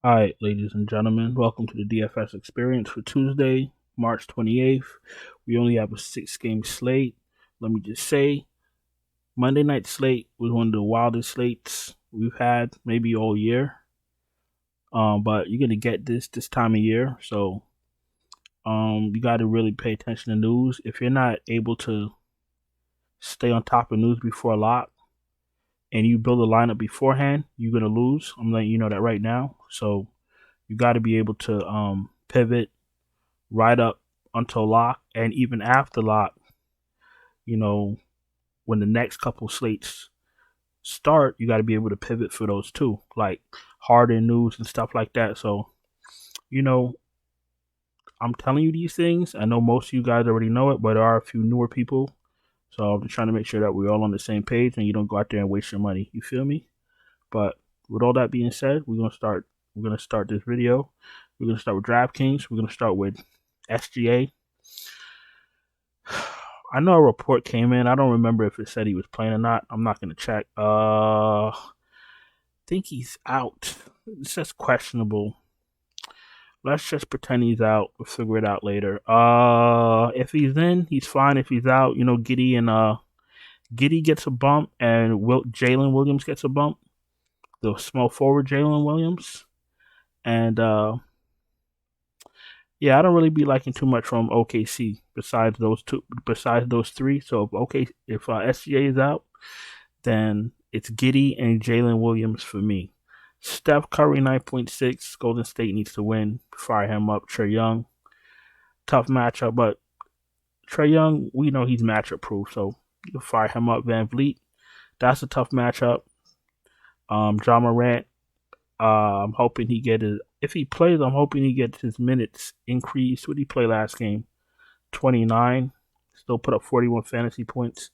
All right, ladies and gentlemen, welcome to the DFS experience for Tuesday, March 28th. We only have a 6-game slate. Let me just say, Monday night slate was one of the wildest slates we've had maybe all year. But you're gonna get this time of year, so you got to really pay attention to news. If you're not able to stay on top of news before lock and you build a lineup beforehand, you're gonna lose. I'm letting you know that right now. So you got to be able to pivot right up until lock, and even after lock, you know, when the next couple slates start, you got to be able to pivot for those too, like harder news and stuff like that. So, you know, I'm telling you these things. I know most of you guys already know it, but there are a few newer people. So I'm just trying to make sure that we're all on the same page and you don't go out there and waste your money. You feel me? But with all that being said, we're gonna start. We're gonna start this video. We're gonna start with DraftKings. We're gonna start with SGA. I know a report came in. I don't remember if it said he was playing or not. I'm not gonna check. I think he's out. It says questionable. Let's just pretend he's out. We'll figure it out later. If he's in, he's fine. If he's out, Giddy gets a bump and Jalen Williams gets a bump. The small forward Jalen Williams. And yeah, I don't really be liking too much from OKC besides those three. So if SGA is out, then it's Giddy and Jalen Williams for me. Steph Curry 9.6. Golden State needs to win. Fire him up. Trae Young, tough matchup, but Trae Young, we know he's matchup proof, so you can fire him up. Van Vliet, that's a tough matchup. John Morant, I'm hoping he get his. If he plays, I'm hoping he gets his minutes increased. What did he play last game? 29. Still put up 41 fantasy points.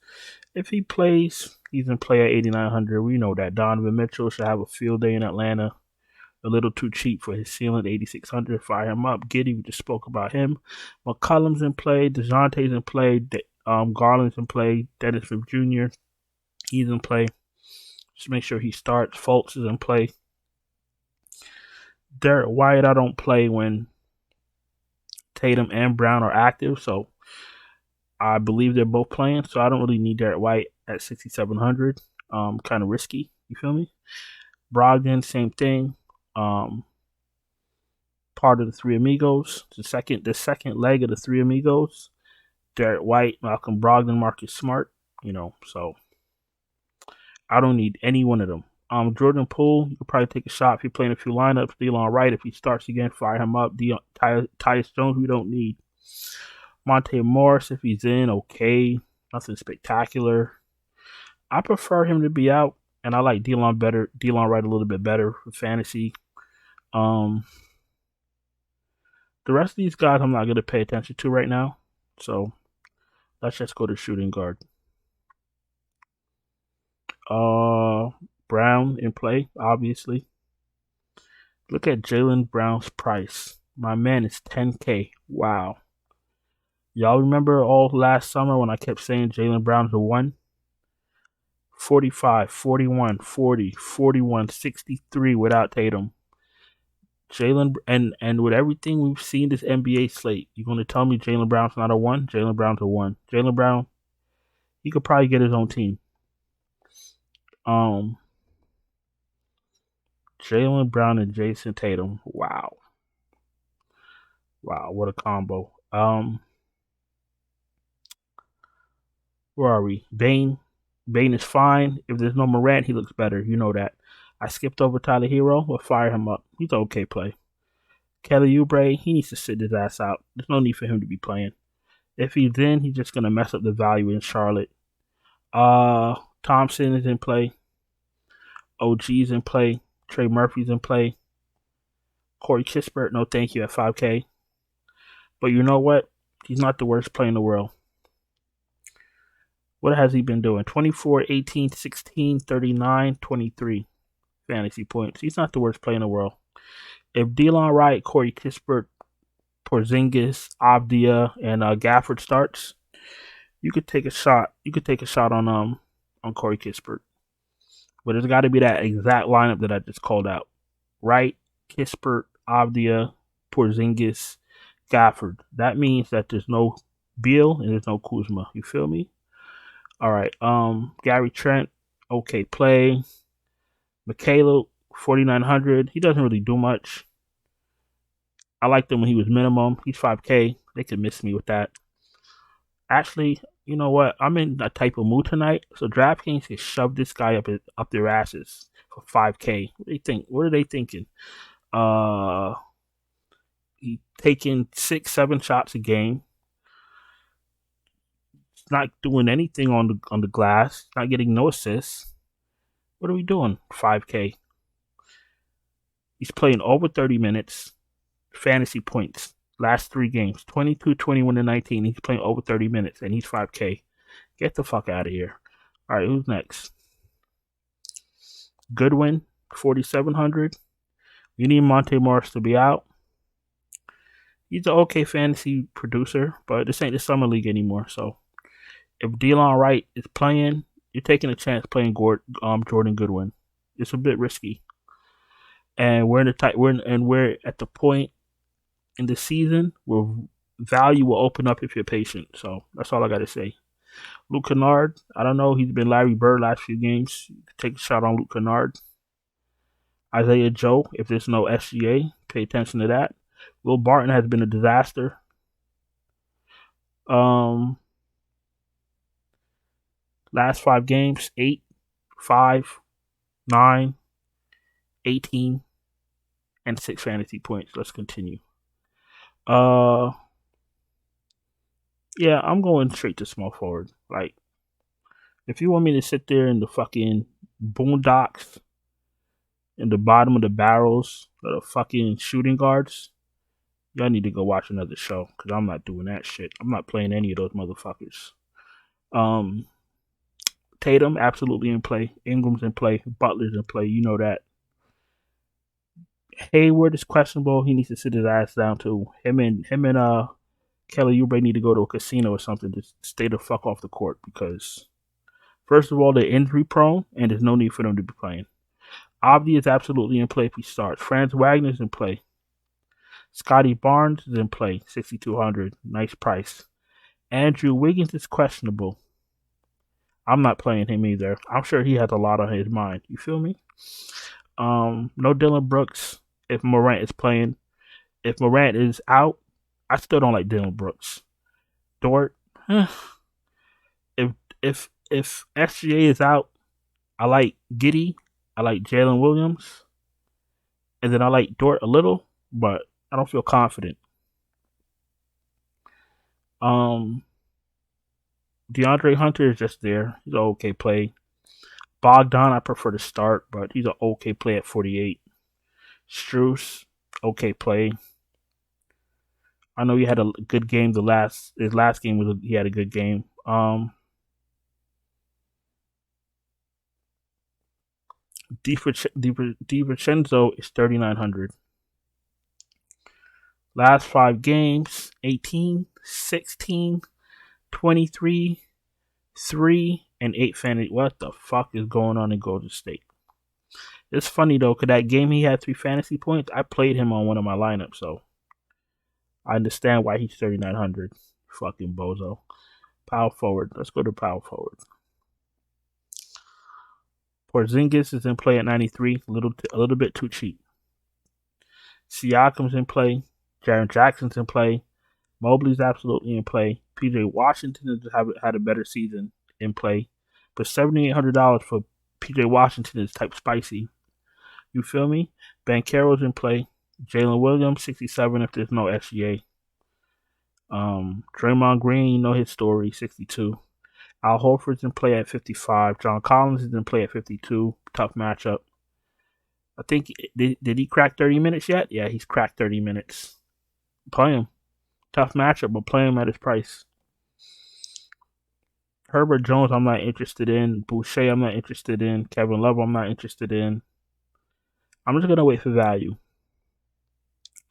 If he plays, he's in play at 8,900. We know that Donovan Mitchell should have a field day in Atlanta. A little too cheap for his ceiling, 8,600. Fire him up. Giddy, we just spoke about him. McCollum's in play. DeJounte's in play. Garland's in play. Dennis Smith Jr., he's in play. Just make sure he starts. Fultz is in play. Derek White, I don't play when Tatum and Brown are active, so I believe they're both playing, so I don't really need Derek White at 6,700. Kind of risky. You feel me? Brogdon, same thing. Part of the Three Amigos. The second leg of the Three Amigos. Derek White, Malcolm Brogdon, Marcus Smart. So I don't need any one of them. Jordan Poole, you could probably take a shot if you're playing a few lineups. Delon Wright, if he starts again, fire him up. Tyus Jones, we don't need. Monte Morris, if he's in, okay. Nothing spectacular. I prefer him to be out, and I like Delon Wright a little bit better for fantasy. The rest of these guys I'm not going to pay attention to right now. So let's just go to shooting guard. Brown in play, obviously. Look at Jaylen Brown's price. My man is 10K. Wow. Y'all remember all last summer when I kept saying Jaylen Brown's a 1? 45, 41, 40, 41, 63 without Tatum. Jaylen, and with everything we've seen this NBA slate, you're going to tell me Jaylen Brown's not a 1? Jaylen Brown's a 1. Jaylen Brown, he could probably get his own team. Jaylen Brown and Jason Tatum. Wow, what a combo. Where are we? Bane is fine. If there's no Morant, he looks better. You know that. I skipped over Tyler Hero. We'll fire him up. He's an okay play. Kelly Oubre, he needs to sit his ass out. There's no need for him to be playing. If he's in, he's just gonna mess up the value in Charlotte. Thompson is in play. OG's in play. Trey Murphy's in play. Corey Kispert, no thank you at 5K. But you know what? He's not the worst player in the world. What has he been doing? 24, 18, 16, 39, 23 fantasy points. He's not the worst player in the world. If Delon Wright, Corey Kispert, Porzingis, Avdia, and Gafford starts, you could take a shot. You could take a shot on Corey Kispert. But it's got to be that exact lineup that I just called out. Wright, Kispert, Avdia, Porzingis, Gafford. That means that there's no Beal and there's no Kuzma. You feel me? All right. Gary Trent, okay play. Michaela, 4,900. He doesn't really do much. I liked him when he was minimum. He's 5K. They could miss me with that. Actually, you know what? I'm in that type of mood tonight. So DraftKings can shove this guy up their asses for 5K. What do they think? What are they thinking? He taking 6, 7 shots a game. He's not doing anything on the glass. Not getting no assists. What are we doing? 5K. He's playing over 30 minutes. Fantasy points. Last 3 games. 22, 21, and 19. He's playing over 30 minutes and he's 5K. Get the fuck out of here. All right, who's next? Goodwin, 4,700. You need Monte Morris to be out. He's an okay fantasy producer, but this ain't the summer league anymore. So if Delon Wright is playing, you're taking a chance playing Jordan Goodwin. It's a bit risky, and we're at the point in the season where value will open up if you're patient. So that's all I got to say. Luke Kennard, I don't know. He's been Larry Bird last few games. You can take a shot on Luke Kennard. Isaiah Joe, if there's no SGA, pay attention to that. Will Barton has been a disaster. Last 5 games, 8, 5, 9, 18, and 6 fantasy points. Let's continue. Yeah, I'm going straight to small forward. Like, if you want me to sit there in the fucking boondocks, in the bottom of the barrels, of the fucking shooting guards, y'all need to go watch another show, because I'm not doing that shit. I'm not playing any of those motherfuckers. Tatum, absolutely in play. Ingram's in play. Butler's in play. You know that. Hayward is questionable. He needs to sit his ass down too. Him and Kelly Oubre need to go to a casino or something to stay the fuck off the court, because first of all, they're injury prone and there's no need for them to be playing. Abdi is absolutely in play if he starts. Franz Wagner's in play. Scotty Barnes is in play. 6,200. Nice price. Andrew Wiggins is questionable. I'm not playing him either. I'm sure he has a lot on his mind. You feel me? No Dylan Brooks if Morant is playing. If Morant is out, I still don't like Dylan Brooks. Dort, if SGA is out, I like Giddey. I like Jalen Williams. And then I like Dort a little, but I don't feel confident. DeAndre Hunter is just there. He's an okay play. Bogdan, I prefer to start, but he's an okay play at 48. Strus, okay play. I know he had a good game. His last game he had a good game. DiVincenzo is 3,900. Last 5 games, 18, 16, 23, 3, and 8 fantasy. What the fuck is going on in Golden State? It's funny though, because that game he had 3 fantasy points, I played him on one of my lineups, so I understand why he's 3,900. Fucking bozo. Power forward. Let's go to power forward. Porzingis is in play at 93, a little bit too cheap. Siakam's in play. Jaren Jackson's in play. Mobley's absolutely in play. PJ Washington has had a better season in play. But $7,800 for PJ Washington is type spicy. You feel me? Banchero's in play. Jalen Williams, 67 if there's no SGA. Draymond Green, you know his story, 62. Al Horford's in play at 55. John Collins is in play at 52. Tough matchup. I think, did he crack 30 minutes yet? Yeah, he's cracked 30 minutes. Play him. Tough matchup, but play him at his price. Herbert Jones, I'm not interested in. Boucher, I'm not interested in. Kevin Love, I'm not interested in. I'm just going to wait for value.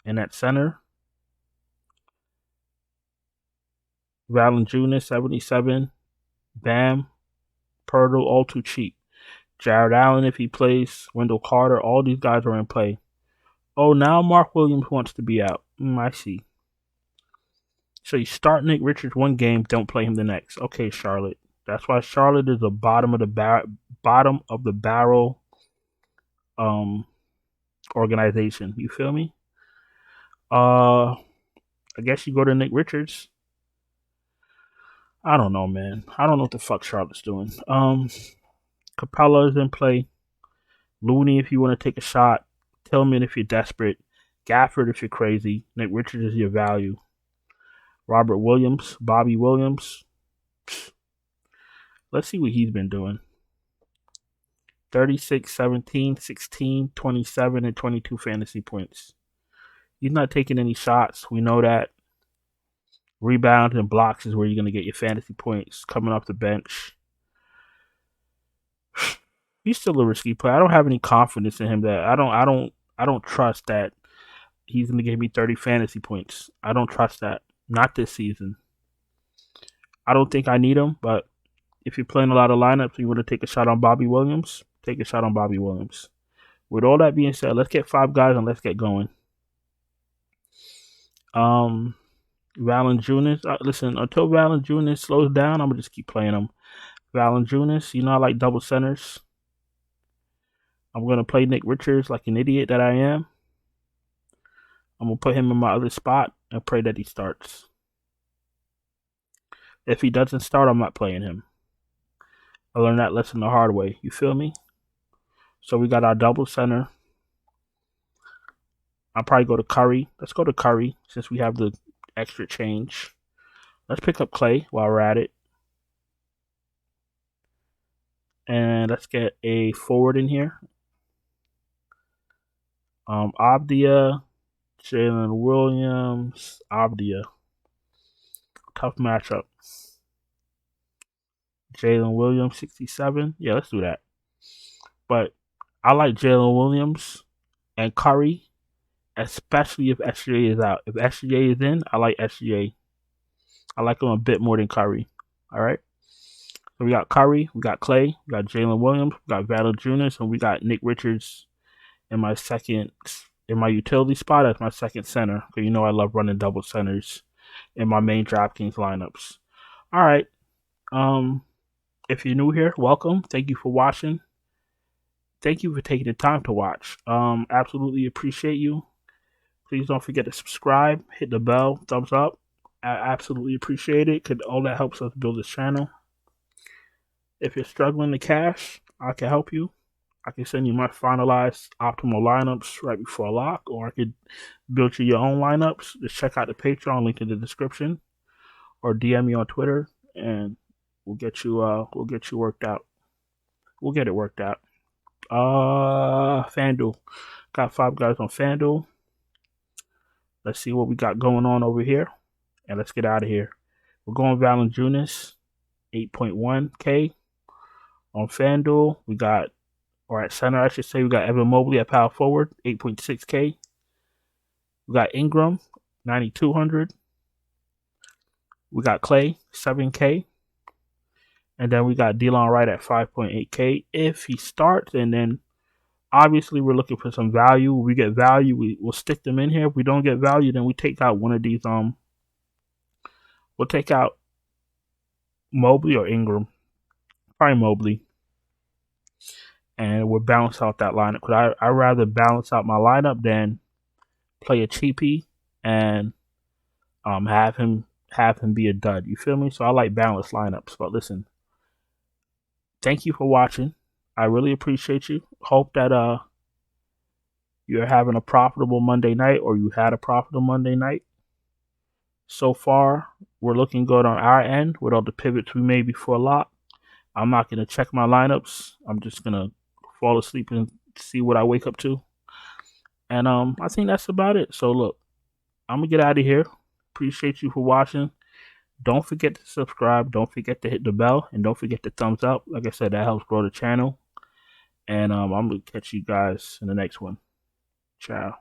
And at center, Valanciunas, 77. Bam. Pirtle, all too cheap. Jared Allen, if he plays. Wendell Carter, all these guys are in play. Oh, now Mark Williams wants to be out. I see. So you start Nick Richards one game, don't play him the next. Okay, Charlotte. That's why Charlotte is a bottom of the barrel organization. You feel me? I guess you go to Nick Richards. I don't know, man. I don't know what the fuck Charlotte's doing. Capella is in play. Looney if you want to take a shot. Tillman if you're desperate. Gafford if you're crazy. Nick Richards is your value. Robert Williams, Bobby Williams. Let's see what he's been doing. 36, 17, 16, 27, and 22 fantasy points. He's not taking any shots. We know that. Rebounds and blocks is where you're going to get your fantasy points coming off the bench. He's still a risky player. I don't have any confidence in him that I don't trust that he's going to give me 30 fantasy points. I don't trust that. Not this season. I don't think I need him, but if you're playing a lot of lineups and you want to take a shot on Bobby Williams, take a shot on Bobby Williams. With all that being said, let's get 5 guys and let's get going. Valanciunas. Listen, until Valanciunas slows down, I'm going to just keep playing him. Valanciunas, you know I like double centers. I'm going to play Nick Richards like an idiot that I am. I'm going to put him in my other spot and pray that he starts. If he doesn't start, I'm not playing him. I learned that lesson the hard way. You feel me? So we got our double center. I'll probably go to Curry. Let's go to Curry since we have the extra change. Let's pick up Clay while we're at it. And let's get a forward in here. Abdia, Jalen Williams, Abdia. Tough matchup. Jalen Williams, 67. Yeah, let's do that. But I like Jalen Williams and Curry, especially if SGA is out. If SGA is in, I like SGA. I like him a bit more than Curry. All right? So we got Curry, we got Clay, we got Jalen Williams, we got Valanciunas, and we got Nick Richards in my utility spot as my second center. Because you know I love running double centers in my main DraftKings lineups. All right. If you're new here, welcome. Thank you for watching. Thank you for taking the time to watch. Absolutely appreciate you. Please don't forget to subscribe, hit the bell, thumbs up. I absolutely appreciate it because all that helps us build this channel. If you're struggling to cash, I can help you. I can send you my finalized optimal lineups right before lock, or I could build you your own lineups. Just check out the Patreon link in the description, or DM me on Twitter, and we'll get you worked out. We'll get it worked out. FanDuel. Got 5 guys on FanDuel. Let's see what we got going on over here, and let's get out of here. We're going Valanciunas, 8.1K on FanDuel. We got, or at center, I should say, we got Evan Mobley at power forward, 8.6K. We got Ingram, 9,200. We got Clay, 7K. And then we got Delon Wright at 5.8K if he starts. And then obviously we're looking for some value. We get value, we'll stick them in here. If we don't get value, then we take out one of these. We'll take out Mobley or Ingram. Probably Mobley. And we'll balance out that lineup. Because I'd rather balance out my lineup than play a cheapie and have him be a dud. You feel me? So I like balanced lineups. But listen, thank you for watching. I really appreciate you. Hope that you're having a profitable Monday night, or you had a profitable Monday night. So far, we're looking good on our end with all the pivots we made before lock. I'm not going to check my lineups. I'm just going to fall asleep and see what I wake up to. And I think that's about it. So look, I'm going to get out of here. Appreciate you for watching. Don't forget to subscribe. Don't forget to hit the bell. And don't forget to thumbs up. Like I said, that helps grow the channel. And I'm going to catch you guys in the next one. Ciao.